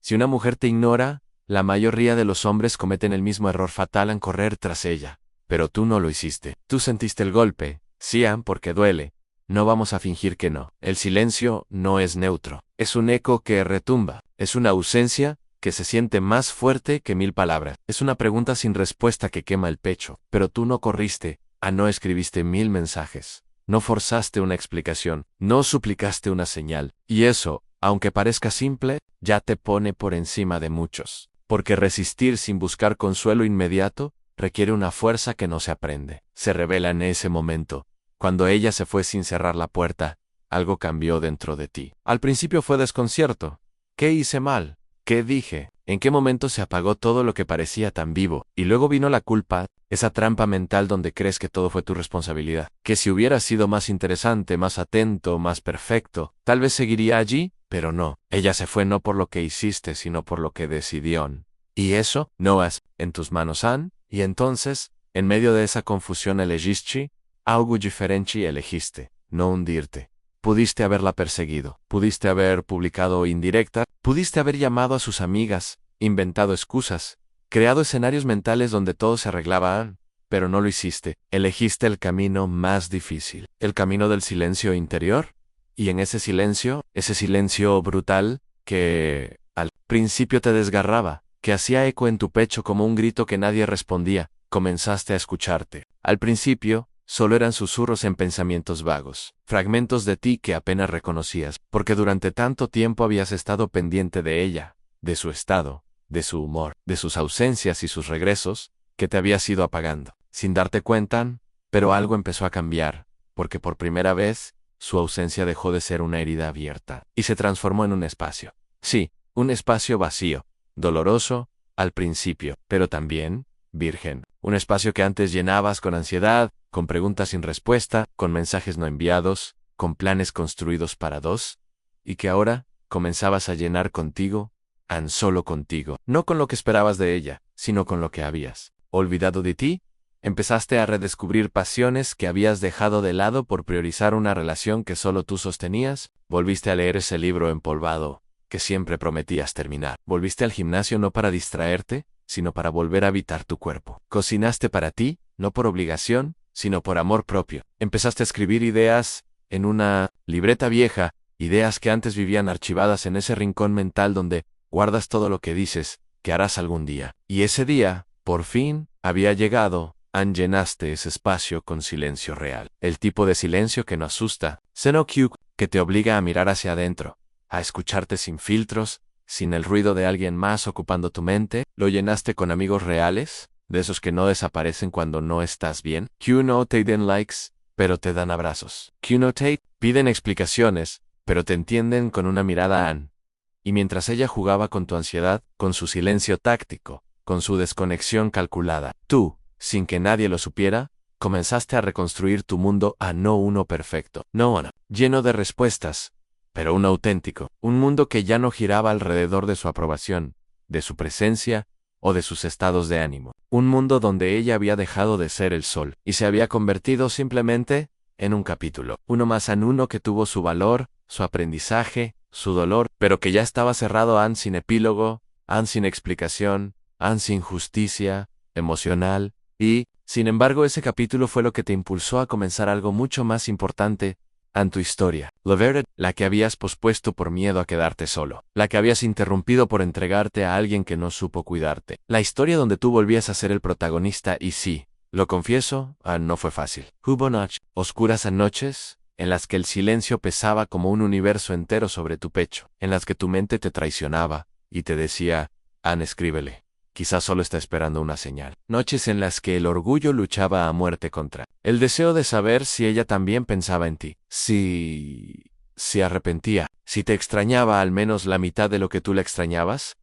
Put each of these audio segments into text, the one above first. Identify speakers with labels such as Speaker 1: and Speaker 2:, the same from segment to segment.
Speaker 1: Si una mujer te ignora, la mayoría de los hombres cometen el mismo error fatal en correr tras ella. Pero tú no lo hiciste. Tú sentiste el golpe, sí, porque duele. No vamos a fingir que no. El silencio no es neutro. Es un eco que retumba. Es una ausencia que se siente más fuerte que 1000 palabras. Es una pregunta sin respuesta que quema el pecho. Pero tú no corriste, no escribiste 1000 mensajes. No forzaste una explicación. No suplicaste una señal. Y eso, aunque parezca simple, ya te pone por encima de muchos. Porque resistir sin buscar consuelo inmediato requiere una fuerza que no se aprende. Se revela en ese momento. Cuando ella se fue sin cerrar la puerta, algo cambió dentro de ti. Al principio fue desconcierto. ¿Qué hice mal? ¿Qué dije? ¿En qué momento se apagó todo lo que parecía tan vivo? Y luego vino la culpa, esa trampa mental donde crees que todo fue tu responsabilidad. Que si hubieras sido más interesante, más atento, más perfecto, tal vez seguiría allí, pero no. Ella se fue no por lo que hiciste, sino por lo que decidió. Y eso, no es en tus manos, y entonces, en medio de esa confusión elegiste, algo diferente elegiste, no hundirte. Pudiste haberla perseguido, pudiste haber publicado indirecta, pudiste haber llamado a sus amigas, inventado excusas, creado escenarios mentales donde todo se arreglaba, pero no lo hiciste. Elegiste el camino más difícil, el camino del silencio interior, y en ese silencio brutal, que al principio te desgarraba, que hacía eco en tu pecho como un grito que nadie respondía, comenzaste a escucharte. Al principio, solo eran susurros en pensamientos vagos, fragmentos de ti que apenas reconocías, porque durante tanto tiempo habías estado pendiente de ella, de su estado, de su humor, de sus ausencias y sus regresos, que te habías ido apagando, sin darte cuenta, pero algo empezó a cambiar, porque por primera vez, su ausencia dejó de ser una herida abierta, y se transformó en un espacio. Sí, un espacio vacío, doloroso, al principio, pero también virgen. Un espacio que antes llenabas con ansiedad, con preguntas sin respuesta, con mensajes no enviados, con planes construidos para dos, y que ahora comenzabas a llenar contigo, solo contigo, no con lo que esperabas de ella, sino con lo que habías olvidado de ti. Empezaste a redescubrir pasiones que habías dejado de lado por priorizar una relación que solo tú sostenías. Volviste a leer ese libro empolvado que siempre prometías terminar. Volviste al gimnasio no para distraerte, sino para volver a habitar tu cuerpo. Cocinaste para ti, no por obligación, sino por amor propio. Empezaste a escribir ideas en una libreta vieja, ideas que antes vivían archivadas en ese rincón mental donde guardas todo lo que dices que harás algún día. Y ese día, por fin, había llegado. Llenaste ese espacio con silencio real. El tipo de silencio que no asusta, sino que te obliga a mirar hacia adentro, a escucharte sin filtros, sin el ruido de alguien más ocupando tu mente. Lo llenaste con amigos reales, de esos que no desaparecen cuando no estás bien, que no te den likes, pero te dan abrazos, que no te piden explicaciones, pero te entienden con una mirada. Y mientras ella jugaba con tu ansiedad, con su silencio táctico, con su desconexión calculada, tú, sin que nadie lo supiera, comenzaste a reconstruir tu mundo, no uno perfecto, no uno lleno de respuestas, pero un auténtico, un mundo que ya no giraba alrededor de su aprobación, de su presencia o de sus estados de ánimo. Un mundo donde ella había dejado de ser el sol y se había convertido simplemente en un capítulo, uno más en uno que tuvo su valor, su aprendizaje, su dolor, pero que ya estaba cerrado sin epílogo, sin explicación, sin justicia emocional. Y, sin embargo, ese capítulo fue lo que te impulsó a comenzar algo mucho más importante en tu historia. La verdad, la que habías pospuesto por miedo a quedarte solo. La que habías interrumpido por entregarte a alguien que no supo cuidarte. La historia donde tú volvías a ser el protagonista y sí, lo confieso, no fue fácil. Hubo noches, oscuras noches, en las que el silencio pesaba como un universo entero sobre tu pecho, en las que tu mente te traicionaba y te decía, escríbele. Quizás solo está esperando una señal. Noches en las que el orgullo luchaba a muerte contra el deseo de saber si ella también pensaba en ti, si arrepentía, si te extrañaba al menos la mitad de lo que tú la extrañabas.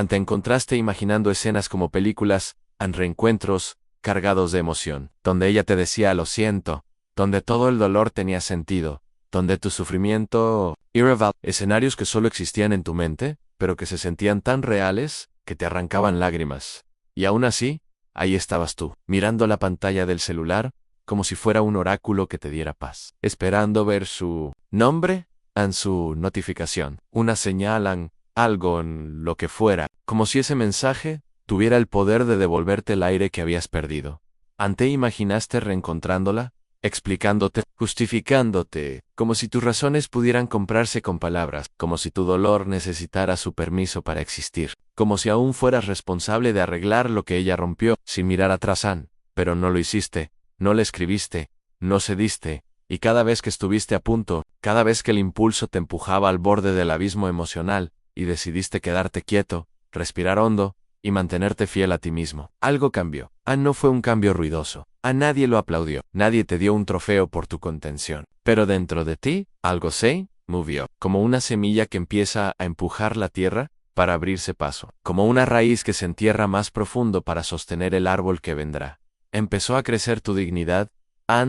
Speaker 1: Te encontraste imaginando escenas como películas, reencuentros cargados de emoción, donde ella te decía lo siento, donde todo el dolor tenía sentido, donde tu sufrimiento irreval, escenarios que solo existían en tu mente, pero que se sentían tan reales que te arrancaban lágrimas. Y aún así, ahí estabas tú, mirando la pantalla del celular, como si fuera un oráculo que te diera paz, esperando ver su nombre, su notificación, una señal, algo, en lo que fuera, como si ese mensaje tuviera el poder de devolverte el aire que habías perdido. ¿Ante imaginaste reencontrándola? Explicándote, justificándote, como si tus razones pudieran comprarse con palabras, como si tu dolor necesitara su permiso para existir, como si aún fueras responsable de arreglar lo que ella rompió, sin mirar atrás, Anne. Pero no lo hiciste, no le escribiste, no cediste, y cada vez que estuviste a punto, cada vez que el impulso te empujaba al borde del abismo emocional, y decidiste quedarte quieto, respirar hondo, y mantenerte fiel a ti mismo, algo cambió. No fue un cambio ruidoso. A nadie lo aplaudió, nadie te dio un trofeo por tu contención. Pero dentro de ti, algo se movió, como una semilla que empieza a empujar la tierra para abrirse paso, como una raíz que se entierra más profundo para sostener el árbol que vendrá. Empezó a crecer tu dignidad,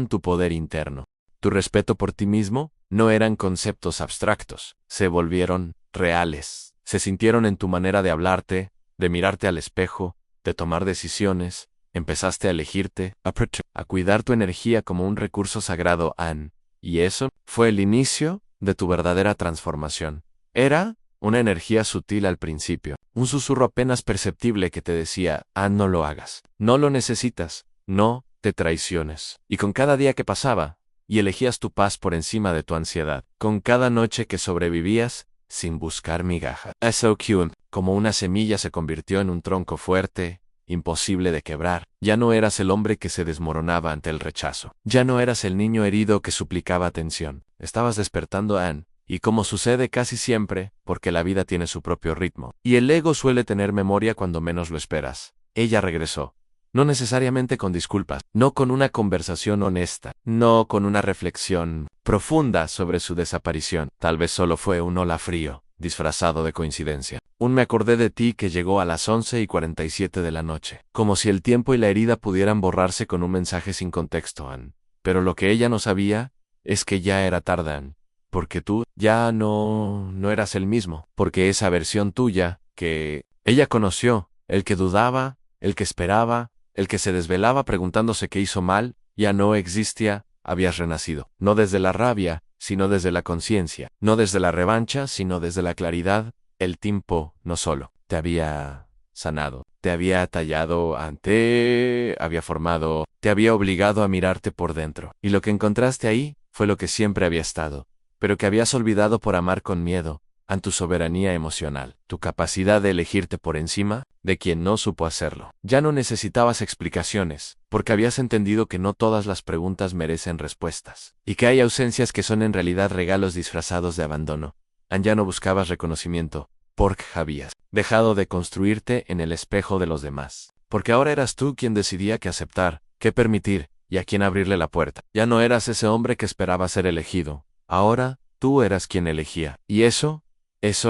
Speaker 1: tu poder interno. Tu respeto por ti mismo no eran conceptos abstractos, se volvieron reales. Se sintieron en tu manera de hablarte, de mirarte al espejo, de tomar decisiones. Empezaste a elegirte, a cuidar tu energía como un recurso sagrado, Anne. Y eso fue el inicio de tu verdadera transformación. Era una energía sutil al principio, un susurro apenas perceptible que te decía, no lo hagas, no lo necesitas, no te traiciones. Y con cada día que pasaba, y elegías tu paz por encima de tu ansiedad, con cada noche que sobrevivías, sin buscar migajas. Como una semilla se convirtió en un tronco fuerte, imposible de quebrar. Ya no eras el hombre que se desmoronaba ante el rechazo. Ya no eras el niño herido que suplicaba atención. Estabas despertando, Anne, y como sucede casi siempre, porque la vida tiene su propio ritmo, y el ego suele tener memoria cuando menos lo esperas. Ella regresó. No necesariamente con disculpas, no con una conversación honesta, no con una reflexión profunda sobre su desaparición. Tal vez solo fue un hola frío, disfrazado de coincidencia. Un me acordé de ti que llegó a las 11:47 de la noche, como si el tiempo y la herida pudieran borrarse con un mensaje sin contexto, Anne. Pero lo que ella no sabía es que ya era tarde, Anne, porque tú ya no eras el mismo, porque esa versión tuya que ella conoció, el que dudaba, el que esperaba, el que se desvelaba preguntándose qué hizo mal, ya no existía. Habías renacido, no desde la rabia, sino desde la conciencia, no desde la revancha, sino desde la claridad. El tiempo no solo te había sanado, te había tallado había formado, te había obligado a mirarte por dentro. Y lo que encontraste ahí fue lo que siempre había estado, pero que habías olvidado por amar con miedo, tu soberanía emocional, tu capacidad de elegirte por encima de quien no supo hacerlo. Ya no necesitabas explicaciones, porque habías entendido que no todas las preguntas merecen respuestas, y que hay ausencias que son en realidad regalos disfrazados de abandono. Ya no buscabas reconocimiento, porque habías dejado de construirte en el espejo de los demás, porque ahora eras tú quien decidía qué aceptar, qué permitir, y a quién abrirle la puerta. Ya no eras ese hombre que esperaba ser elegido, ahora tú eras quien elegía, y eso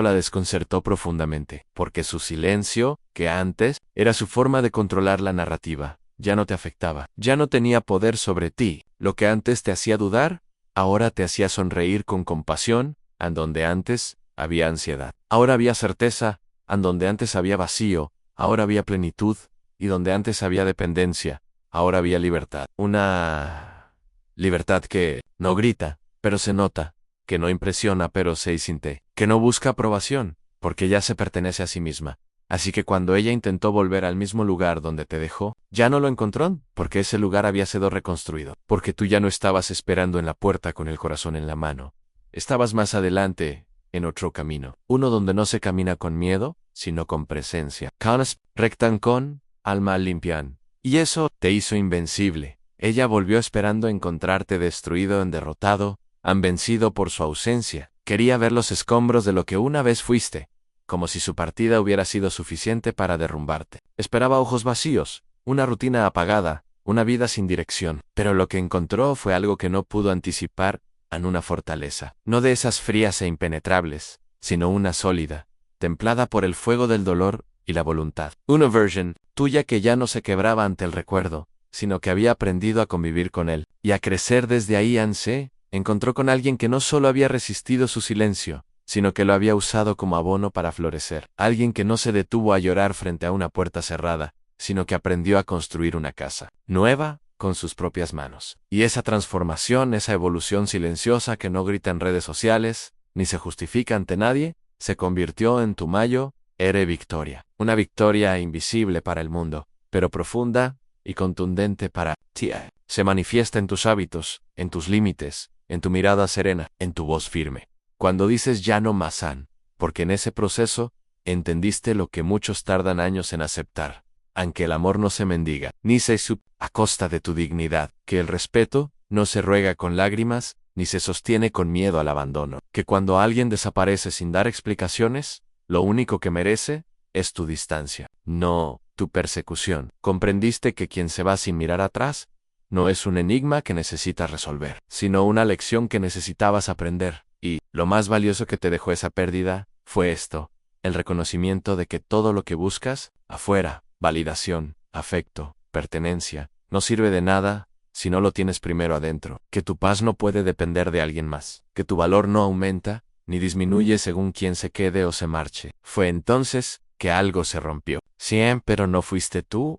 Speaker 1: la desconcertó profundamente, porque su silencio, que antes era su forma de controlar la narrativa, ya no te afectaba, ya no tenía poder sobre ti. Lo que antes te hacía dudar, ahora te hacía sonreír con compasión, en donde antes había ansiedad. Ahora había certeza, en donde antes había vacío, ahora había plenitud, y donde antes había dependencia, ahora había libertad. Una libertad que no grita, pero se nota, que no impresiona pero se siente, que no busca aprobación, porque ya se pertenece a sí misma. Así que cuando ella intentó volver al mismo lugar donde te dejó, ya no lo encontró, porque ese lugar había sido reconstruido, porque tú ya no estabas esperando en la puerta con el corazón en la mano. Estabas más adelante, en otro camino, uno donde no se camina con miedo, sino con presencia. Rectan con alma limpian. Y eso te hizo invencible. Ella volvió esperando encontrarte destruido, derrotado, han vencido por su ausencia. Quería ver los escombros de lo que una vez fuiste, como si su partida hubiera sido suficiente para derrumbarte. Esperaba ojos vacíos, una rutina apagada, una vida sin dirección. Pero lo que encontró fue algo que no pudo anticipar, una fortaleza. No de esas frías e impenetrables, sino una sólida, templada por el fuego del dolor y la voluntad. Una versión tuya que ya no se quebraba ante el recuerdo, sino que había aprendido a convivir con él, y a crecer desde ahí. Encontró con alguien que no solo había resistido su silencio, sino que lo había usado como abono para florecer. Alguien que no se detuvo a llorar frente a una puerta cerrada, sino que aprendió a construir una casa nueva con sus propias manos. Y esa transformación, esa evolución silenciosa que no grita en redes sociales, ni se justifica ante nadie, se convirtió en tu mayo, ere victoria. Una victoria invisible para el mundo, pero profunda y contundente para ti. Se manifiesta en tus hábitos, en tus límites, en tu mirada serena, en tu voz firme. Cuando dices ya no más, porque en ese proceso entendiste lo que muchos tardan años en aceptar. Aunque el amor no se mendiga, ni se a costa de tu dignidad, que el respeto no se ruega con lágrimas, ni se sostiene con miedo al abandono, que cuando alguien desaparece sin dar explicaciones, lo único que merece es tu distancia, no tu persecución. Comprendiste que quien se va sin mirar atrás no es un enigma que necesitas resolver, sino una lección que necesitabas aprender. Y lo más valioso que te dejó esa pérdida fue esto: el reconocimiento de que todo lo que buscas afuera, validación, afecto, pertenencia, no sirve de nada si no lo tienes primero adentro, que tu paz no puede depender de alguien más, que tu valor no aumenta ni disminuye según quien se quede o se marche. Fue entonces que algo se rompió. Sí, pero no fuiste tú,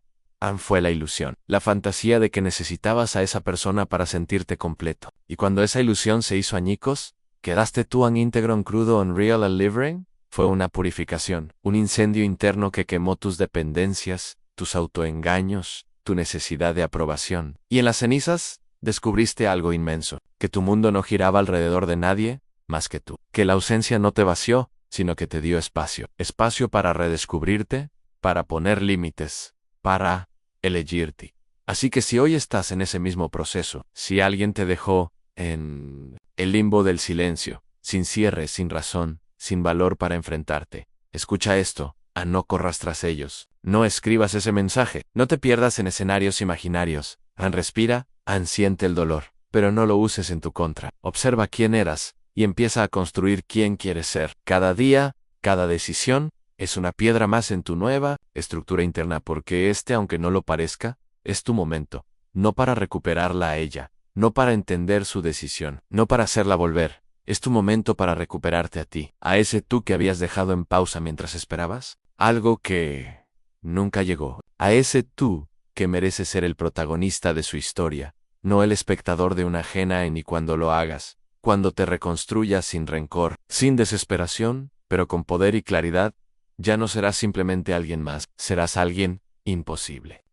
Speaker 1: fue la ilusión, la fantasía de que necesitabas a esa persona para sentirte completo. Y cuando esa ilusión se hizo añicos, ¿quedaste tú íntegro, crudo, unreal and living? Fue una purificación, un incendio interno que quemó tus dependencias, tus autoengaños, tu necesidad de aprobación. Y en las cenizas descubriste algo inmenso, que tu mundo no giraba alrededor de nadie más que tú, que la ausencia no te vació, sino que te dio espacio, espacio para redescubrirte, para poner límites, para elegirte. Así que si hoy estás en ese mismo proceso, si alguien te dejó en el limbo del silencio, sin cierre, sin razón, sin valor para enfrentarte, escucha esto: no corras tras ellos, no escribas ese mensaje, no te pierdas en escenarios imaginarios, respira, siente el dolor, pero no lo uses en tu contra. Observa quién eras y empieza a construir quién quieres ser. Cada día, cada decisión, es una piedra más en tu nueva estructura interna, porque aunque no lo parezca, es tu momento, no para recuperarla a ella, no para entender su decisión, no para hacerla volver. Es tu momento para recuperarte a ti, a ese tú que habías dejado en pausa mientras esperabas algo que nunca llegó, a ese tú que merece ser el protagonista de su historia, no el espectador de una ajena. Y cuando lo hagas, cuando te reconstruyas sin rencor, sin desesperación, pero con poder y claridad, ya no serás simplemente alguien más, serás alguien imposible.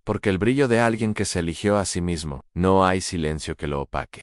Speaker 1: Porque el brillo de alguien que se eligió a sí mismo, no hay silencio que lo opaque.